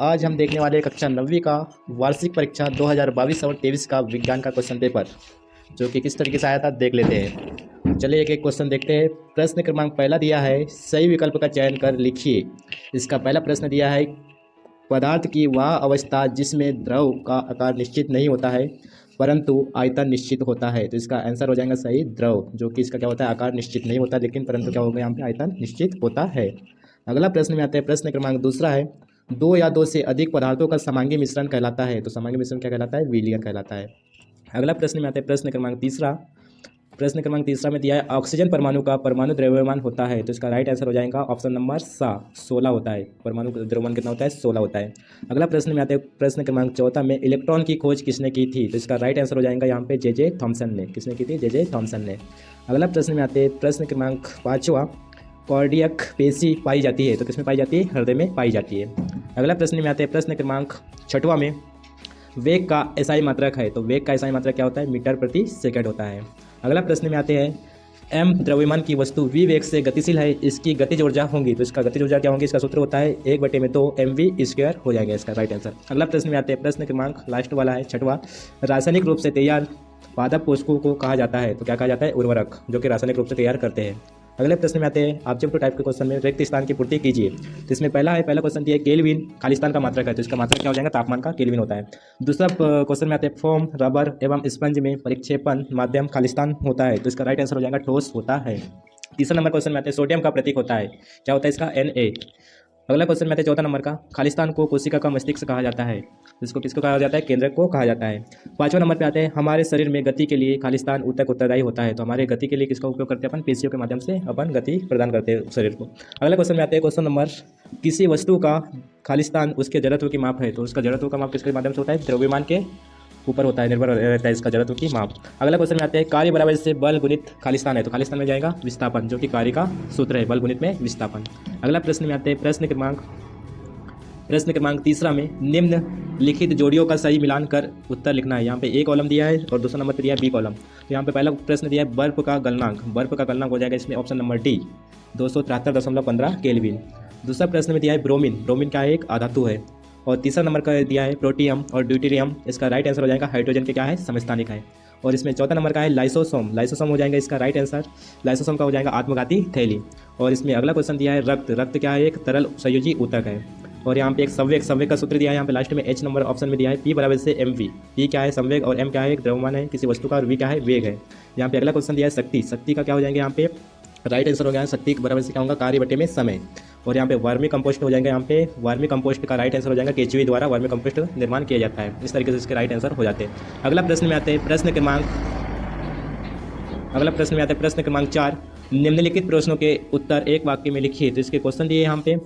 आज हम देखने वाले कक्षा 9वीं का वार्षिक परीक्षा 2022 और 23 का विज्ञान का क्वेश्चन पेपर, जो कि किस तरीके से आया था देख लेते हैं। चलिए एक एक क्वेश्चन देखते हैं। प्रश्न क्रमांक पहला दिया है, सही विकल्प का चयन कर लिखिए। इसका पहला प्रश्न दिया है, पदार्थ की वह अवस्था जिसमें द्रव का आकार निश्चित नहीं होता है परंतु आयतन निश्चित होता है। तो इसका आंसर हो जाएगा सही, द्रव, जो कि इसका क्या होता है, आकार निश्चित नहीं होता लेकिन परंतु क्या होगा यहाँ पे आयतन निश्चित होता है। अगला प्रश्न में आते हैं, प्रश्न क्रमांक दूसरा है, दो या दो से अधिक पदार्थों का समांगी मिश्रण कहलाता है। तो समांगी मिश्रण क्या कहलाता है, विलयन कहलाता है। अगला प्रश्न में आते हैं, प्रश्न क्रमांक तीसरा। प्रश्न क्रमांक तीसरा में दिया है, ऑक्सीजन परमाणु का परमाणु द्रव्यमान होता है। तो इसका राइट आंसर हो जाएगा ऑप्शन नंबर 16 होता है। परमाणु द्रव्यमान कितना होता है, 16 होता है। अगला प्रश्न में आते हैं, प्रश्न क्रमांक चौथा में, इलेक्ट्रॉन की खोज किसने की थी। तो इसका राइट आंसर हो जाएगा यहाँ पे जे थॉमसन ने। किसने की थी, जे थॉमसन ने। अगला प्रश्न में आते हैं, प्रश्न क्रमांक पाँचवा, कार्डियक पेशी पाई जाती है। तो किसमें पाई जाती है, हृदय में पाई जाती है। अगला प्रश्न में आते हैं, प्रश्न क्रमांक छठवां में, वेग का एसआई मात्रक है। तो वेग का एसआई मात्रक क्या होता है, मीटर प्रति सेकंड होता है। अगला प्रश्न में आते हैं, एम द्रव्यमान की वस्तु वी वेग से गतिशील है, इसकी गतिज ऊर्जा होंगी। तो इसका गतिज ऊर्जा क्या होंगी, इसका सूत्र होता है 1/2 mv² हो जाएगा इसका राइट आंसर। अगला प्रश्न में आते हैं, प्रश्न क्रमांक लास्ट वाला है छठवां, रासायनिक रूप से तैयार पादप पोषकों को कहा जाता है। तो क्या कहा जाता है, उर्वरक, जो कि रासायनिक रूप से तैयार करते हैं। अगले प्रश्न में आते हैं, ऑब्जेक्टिव टाइप के क्वेश्चन में रिक्त स्थान की पूर्ति कीजिए। तो इसमें पहला क्वेश्चन दिया है, केल्विन खालिस्तान का मात्रक है। तो इसका मात्रक क्या हो जाएगा, तापमान का केल्विन होता है। दूसरा क्वेश्चन में आते हैं, फोम, रबर एवं स्पंज में परिक्षेपण माध्यम खालिस्तान होता है। तो इसका राइट आंसर हो जाएगा ठोस होता है। तीसरा नंबर क्वेश्चन में आते हैं, सोडियम का प्रतीक होता है, क्या होता है इसका, Na। अगला क्वेश्चन में आते हैं, चौथा नंबर का, खालिस्तान को कोशिका का मस्तिष्क कहा जाता है। इसको किसको कहा जाता है, केंद्र को कहा जाता है। पांचवा नंबर पे आते हैं, हमारे शरीर में गति के लिए खालिस्तान ऊतक उत्तरदायी होता है। तो हमारे गति के लिए किसका उपयोग करते हैं, अपन पेशियों के माध्यम से अपन गति प्रदान करते हैं शरीर को। अगला क्वेश्चन में आते हैं, क्वेश्चन नंबर, किसी वस्तु का खालिस्तान उसके जड़त्व की माप है। तो उसका जड़त्व का माप किसके माध्यम से होता है, द्रव्यमान के ऊपर होता है, निर्भर रहता है इसका जड़त्व की माप। अगला क्वेश्चन में आते हैं, कार्य बराबर से बल गुणित खालिस्तान है। तो खालिस्तान में जाएगा विस्थापन, जो कि कार्य का सूत्र है, बल गुणित में विस्थापन। अगला प्रश्न में आते हैं, प्रश्न क्रमांक तीसरा में, निम्नलिखित जोड़ियों का सही मिलान कर उत्तर लिखना है। यहाँ पे ए कॉलम दिया है और दूसरा नंबर पे दिया है बी कॉलम। तो यहाँ पे पहला प्रश्न दिया है, बर्फ का गलनांक हो जाएगा इसमें ऑप्शन नंबर डी 273.15 केल्विन। दूसरा प्रश्न में दिया है ब्रोमीन क्या है, एक अधातु है। और तीसरा नंबर का दिया है प्रोटियम और ड्यूटेरियम, इसका राइट आंसर हो जाएगा हाइड्रोजन के क्या है, समस्थानिक है। और इसमें चौथा नंबर का है लाइसोसोम हो जाएगा इसका राइट आंसर, लाइसोसोम का हो जाएगा आत्मघाती थैली। और इसमें अगला क्वेश्चन दिया है रक्त क्या है, एक तरल संयोजी ऊतक है। और यहाँ पे एक संवेग का सूत्र दिया है, यहाँ पे लास्ट में H नंबर ऑप्शन में दिया है, P बराबर से mv। P क्या है, संवेग, और M क्या है, एक द्रव्यमान है किसी वस्तु का, और V क्या है, वेग है। यहाँ पे अगला क्वेश्चन दिया है शक्ति का क्या हो जाएगा, यहाँ पे राइट आंसर हो गया शक्ति बराबर से क्या होगा, कार्य बटे में समय। और यहाँ पे वर्मी कंपोस्ट हो जाएगा, यहाँ पे वर्मी कंपोस्ट का राइट आंसर हो जाएगा, केचुए द्वारा वर्मी कंपोस्ट निर्माण किया जाता है। इस तरीके से इसके राइट आंसर हो जाते हैं। अगला प्रश्न में आते हैं, प्रश्न क्रमांक 4, निम्नलिखित प्रश्नों के उत्तर एक वाक्य में लिखिए। तो इसके क्वेश्चन दिए यहाँ पे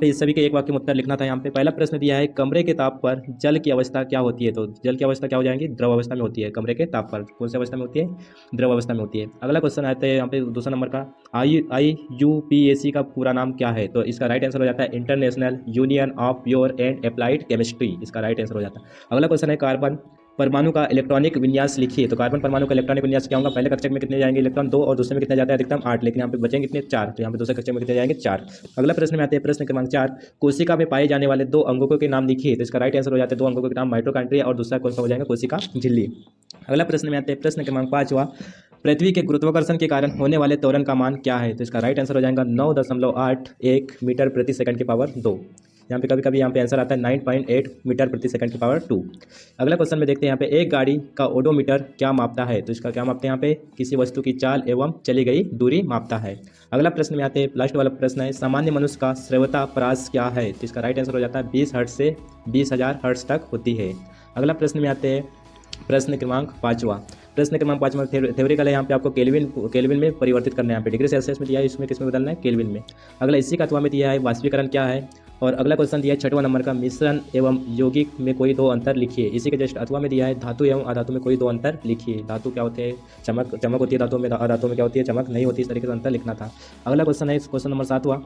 इस सभी के एक वाक्य में उत्तर लिखना था। यहाँ पे पहला प्रश्न दिया है, कमरे के ताप पर जल की अवस्था क्या होती है। तो जल की अवस्था क्या हो जाएगी, द्रव अवस्था में होती है। कमरे के ताप पर कौन सी अवस्था में होती है, द्रव अवस्था में होती है। अगला क्वेश्चन आता है यहाँ पे दूसरा नंबर का, IUPAC का पूरा नाम क्या है। तो इसका राइट आंसर हो जाता है international union of pure and applied chemistry, इसका राइट आंसर हो जाता है। अगला क्वेश्चन है, कार्बन परमाणु का इलेक्ट्रॉनिक विन्यास लिखिए। तो कार्बन परमाणु का इलेक्ट्रॉनिक विन्यास क्या होगा, पहले कक्षक में कितने जाएंगे इलेक्ट्रॉन, 2, और दूसरे में कितने जाते हैं अधिकतम 8, लेकिन यहाँ पे बचेंगे कितने, 4। तो यहाँ पे दूसरे कक्षक में कितने जाएंगे, 4। अगला प्रश्न में आते हैं, प्रश्न क्रमांक 4, कोशिका में पाए जाने वाले 2 अंगों के नाम लिखिए। तो इसका राइट आंसर हो जाता है 2 अंगों के नाम, माइटोकॉन्ड्रिया और दूसरा कौन सा हो जाएगा, कोशिका झिल्ली। अगला प्रश्न में आते हैं, प्रश्न क्रमांक 5वां, पृथ्वी के गुरुत्वाकर्षण के कारण होने वाले त्वरण का मान क्या है। तो इसका राइट आंसर हो जाएगा 9.81 मीटर प्रति सेकंड की पावर 2। यहाँ पे कभी यहाँ पे आंसर आता है 9.8 मीटर प्रति सेकंड की पावर 2। अगला क्वेश्चन में देखते हैं, यहाँ पे एक गाड़ी का ओडोमीटर क्या मापता है। तो इसका क्या मापते हैं, यहाँ पे किसी वस्तु की चाल एवं चली गई दूरी मापता है। अगला प्रश्न में आते हैं, लास्ट वाला प्रश्न है, सामान्य मनुष्य का श्रव्यता परास क्या है। तो इसका राइट आंसर हो जाता है 20 हर्ट्ज से 20,000 हर्ट्ज तक होती है। अगला प्रश्न में आते हैं, प्रश्न क्रमांक 5वां थ्योरिकल है। यहाँ पे आपको केल्विन में परिवर्तित करना है। यहाँ पे डिग्री सेल्सियस में दिया है, इसमें किस में बदलना है, केल्विन में। अगला इसी का अथवा में दिया है, वाष्पीकरण क्या है। और अगला क्वेश्चन दिया है 6वां नंबर का, मिश्रण एवं यौगिक में कोई 2 अंतर लिखिए। इसी के जस्ट अथवा में दिया है, धातु एवं अधातु में कोई 2 अंतर लिखिए। धातु क्या होते हैं, चमक होती है धातु में, अधातु में क्या होती है, चमक नहीं होती। इस तरीके से अंतर लिखना था। अगला क्वेश्चन है क्वेश्चन नंबर 7वां,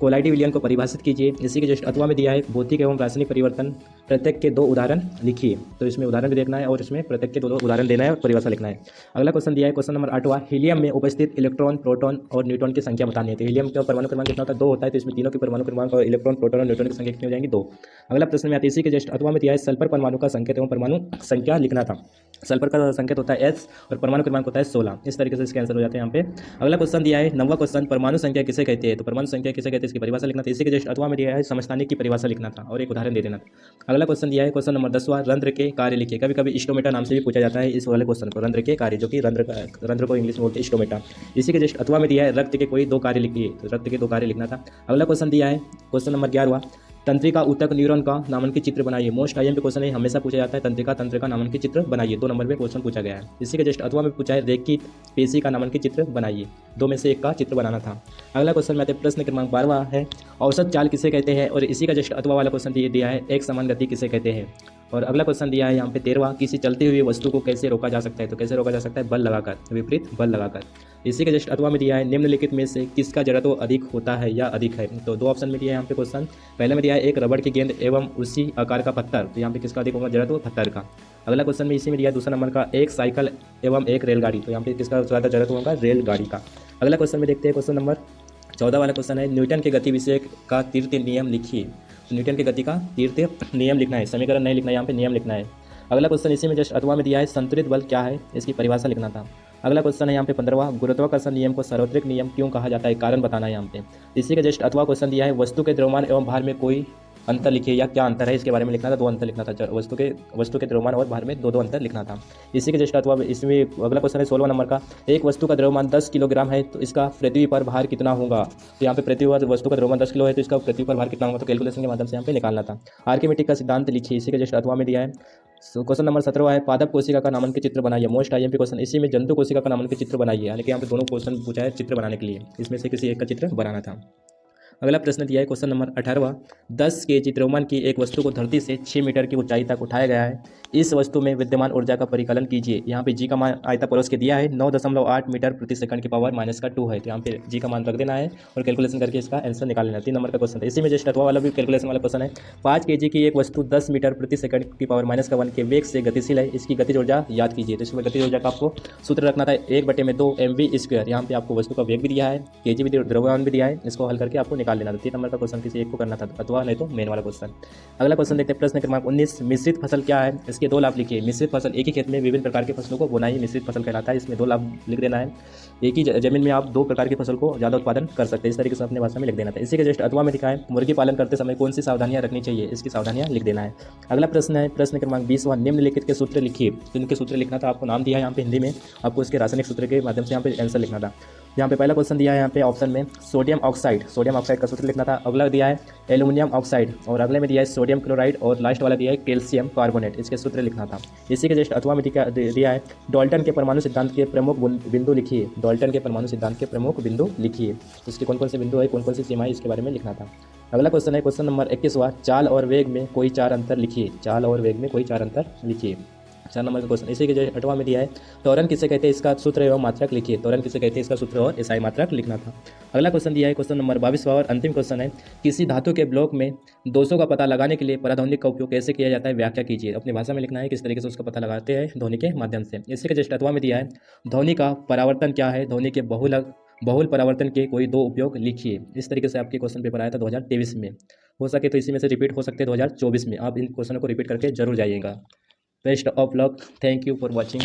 कोलाइडी विलयन को परिभाषित कीजिए। इसी के जस्ट अथवा में दिया है भौतिक एवं रासायनिक परिवर्तन प्रत्येक के 2 उदाहरण लिखिए। तो इसमें उदाहरण भी देखना है और इसमें प्रत्येक के 2 उदाहरण देना है और परिभाषा लिखना है। अगला क्वेश्चन दिया है क्वेश्चन नंबर 8वां, हीलियम में उपस्थित इलेक्ट्रॉन, प्रोटॉन और न्यूट्रॉन की संख्या बतानी है। तो हीलियम का परमाणु क्रमांक कितना होता है? 2 होता है। तो इसमें तीनों के परमाणु क्रमांक और इलेक्ट्रॉन, प्रोटॉन और न्यूट्रॉन की संख्या कितनी हो जाएंगी? 2। अगला प्रश्न में आती है इसी के जस्ट अथवा में दिया है सल्फर परमाणु का संकेत एवं परमाणु संख्या लिखना था। सल्फर का संकेत होता है S और परमाणु क्रमांक होता है 16। इस तरीके से इसके आंसर हो जाते हैं यहाँ पे। अगला क्वेश्चन दिया है 9वां क्वेश्चन, परमाणु संख्या किसे कहते हैं? तो परमाणु संख्या किसे कहते हैं इसकी परिभाषा लिखना था। इसी के जस्ट अथवा में दिया है समस्थानिक की परिभाषा लिखना था और एक उदाहरण दे देना था। अगला क्वेश्चन दिया है क्वेश्चन नंबर 10वां, रंध्र के कार्य लिखिए। कभी कभी स्टोमेटा नाम से भी पूछा जाता है इस वाले क्वेश्चन को, रंध्र के कार्य, जो कि रंध्र को इंग्लिश में बोलते हैं स्टोमेटा। इसी के जस्ट अथवा में दिया है रक्त के कोई 2 कार्य लिखिए। तो रक्त के 2 कार्य लिखना था। अगला क्वेश्चन दिया है क्वेश्चन नंबर 11वां, तंत्रिका ऊतक न्यूरॉन का नामांकित चित्र बनाइए। मोस्ट आईएमपी क्वेश्चन है, हमेशा पूछा जाता है तंत्रिका नामांकित चित्र बनाइए। 2 नंबर पे क्वेश्चन पूछा गया है। इसी के जस्ट अथवा में पूछा है रेखित पेशी का नामांकित चित्र बनाइए। 2 में से 1 का चित्र बनाना था। अगला क्वेश्चन में आते प्रश्न क्रमांक 12वां है, औसत चाल किसे कहते हैं? और इसी का जस्ट अथवा वाला क्वेश्चन दिया है एक समान गति किसे कहते हैं? और अगला क्वेश्चन दिया है यहाँ पे 13वां, किसी चलती हुई वस्तु को कैसे रोका जा सकता है? तो कैसे रोका जा सकता है? बल लगाकर, विपरीत बल लगाकर। इसी के जस्ट अथवा में दिया है निम्नलिखित में से किसका जड़त्व अधिक होता है या अधिक है? तो 2 ऑप्शन में दिया है यहाँ पे क्वेश्चन। पहले में दिया है एक रबड़ की गेंद एवं उसी आकार का पत्थर। तो यहाँ पे किसका अधिक होगा जड़त्व? पत्थर का। अगला क्वेश्चन में इसी में दिया है दूसरा नंबर का एक साइकिल एवं एक रेलगाड़ी। तो यहाँ पे किसका ज़्यादा जड़त्व होगा? रेलगाड़ी का। अगला क्वेश्चन में देखते हैं क्वेश्चन नंबर 14 वाला क्वेश्चन है, न्यूटन के गति विषय का तृतीय नियम लिखिए। तो न्यूटन की गति का तृतीय नियम लिखना है, समीकरण नहीं लिखना है, यहाँ पे नियम लिखना है। अगला क्वेश्चन इसी में जस्ट अथवा में दिया है संतुलित बल क्या है? इसकी परिभाषा लिखना था। अगला क्वेश्चन है यहाँ पे 15वां, गुरुत्वाकर्षण नियम को सार्वत्रिक नियम क्यों कहा जाता है? कारण बताना है यहाँ पे। इसी के जस्ट अथवा क्वेश्चन दिया है वस्तु के द्रव्यमान एवं भार में कोई अंतर लिखिए, या क्या अंतर है इसके बारे में लिखना था। 2 अंतर लिखना था, वस्तु के द्रव्यमान और भार में 2 अंतर लिखना था। इसी के जस्ट अथवा इसमें अगला क्वेश्चन है 16वां नंबर का, एक वस्तु का द्रव्यमान 10 किलोग्राम है तो इसका पृथ्वी पर भार कितना होगा? तो यहाँ पे पृथ्वी पर वस्तु का द्रव्यमान 10 किलो है तो इसका पृथ्वी पर भार कितना होगा? तो कैलकुलेशन के माध्यम से यहाँ पे निकालना था। आर्किमिडीज का सिद्धांत लिखिए। इसी के जस्ट अथवा में दिया है क्वेश्चन नंबर 17 है, पादप कोशिका का नामांकित चित्र बनाइए। Most IMP question. इसी में जंतु कोशिका का नामांकित चित्र बनाइए। यानी कि यहाँ पे दोनों क्वेश्चन पूछा है चित्र बनाने के लिए, इसमें से किसी एक का चित्र बनाना था। अगला प्रश्न दिया है क्वेश्चन नंबर 18वां, 10 केजी द्रव्यमान की एक वस्तु को धरती से 6 मीटर की ऊंचाई तक उठाया गया है। इस वस्तु में विद्यमान ऊर्जा का परिकलन कीजिए। यहाँ पे जी का मान आयता परोस के दिया है 9.8 मीटर प्रति सेकंड की पावर -2 है। तो यहाँ पे जी का मान रख देना है और कैलकुलेशन करके इसका आंसर निकाल लेना है। 3 नंबर का क्वेश्चन था। इसी में जस्ट अथवा वाला भी कैलकुलेशन वाला क्वेश्चन है, 5 केजी की एक वस्तु 10 मीटर प्रति सेकंड की पावर -1 के वेग से गतिशील है, इसकी गतिज ऊर्जा याद कीजिए। तो इसमें गतिज ऊर्जा का आपको सूत्र रखना था 1/2 mv²। यहाँ पे आपको वस्तु का वेग भी दिया है, केजी भी, द्रव्यमान भी दिया है, इसको हल करके आपको निकाल लेना था। 3 नंबर का क्वेश्चन किसी एक को करना था, अथवा नहीं तो मेन वाला क्वेश्चन। अगला क्वेश्चन देखते हैं प्रश्न क्रमांक 19, मिश्रित फसल क्या है? इसके 2 लाभ लिखिए। मिश्रित फसल, एक ही खेत में विभिन्न प्रकार की फसलों को बोना ही मिश्रित फसल कहलाता है। इसमें 2 लाभ लिख देना है। एक ही जमीन में आप 2 प्रकार की फसल को ज़्यादा उत्पादन कर सकते हैं, इस तरीके से अपने भाषा में लिख देना था। इसी के जस्ट अथवा में लिखा है मुर्गी पालन करते समय कौन सी सावधानियां रखनी चाहिए? इसकी सावधानियां लिख देना है। अगला प्रश्न है प्रश्न क्रमांक 20वां, निम्नलिखित के सूत्र लिखिए। तो इनके सूत्र लिखना था, आपको नाम दिया है यहाँ पे हिंदी में, आपको इसके रासायनिक सूत्र के माध्यम से यहाँ पे आंसर लिखना था। यहाँ पे पहला क्वेश्चन दिया है यहाँ पे ऑप्शन में सोडियम ऑक्साइड का सूत्र लिखना था। अगला दिया है एल्यूमिनियम ऑक्साइड और अगले में दिया है सोडियम क्लोराइड और लास्ट वाला दिया है कैल्शियम कार्बोनेट, इसके सूत्र लिखना था। इसी के जस्ट अथवा में दिया है डाल्टन के परमाणु सिद्धांत के प्रमुख बिंदु लिखिए। डाल्टन के परमाणु सिद्धांत के प्रमुख बिंदु लिखिए, इसके कौन कौन से बिंदु है, कौन कौन सी सीमाएं, इसके बारे में लिखना था। अगला क्वेश्चन है क्वेश्चन नंबर 21वां, चाल और वेग में कोई 4 अंतर लिखिए। चाल और वेग में कोई 4 अंतर लिखिए, 4 नंबर का क्वेश्चन। इसी के जो 8वां में दिया है त्वरण किसे कहते हैं, इसका सूत्र एवं मात्रक लिखिए। त्वरण किसे कहते हैं, इसका सूत्र और एसआई मात्रक लिखना था। अगला क्वेश्चन दिया है क्वेश्चन नंबर 22वां और अंतिम क्वेश्चन है, किसी धातु के ब्लॉक में दोषों का पता लगाने के लिए पराध्वनिक का उपयोग कैसे किया जाता है, व्याख्या कीजिए। अपनी भाषा में लिखना है किस तरीके से उसका पता लगाते हैं ध्वनि के माध्यम से। इसी के जस्ट 8वां में दिया है ध्वनि का परावर्तन क्या है, ध्वनि के बहुल परावर्तन के कोई 2 उपयोग लिखिए। इस तरीके से आपके क्वेश्चन पेपर आया था 2023 में। हो सके तो इसी में से रिपीट हो सकते हैं 2024 में। आप इन क्वेश्चनों को रिपीट करके जरूर जाइएगा। Best of luck, thank you for watching.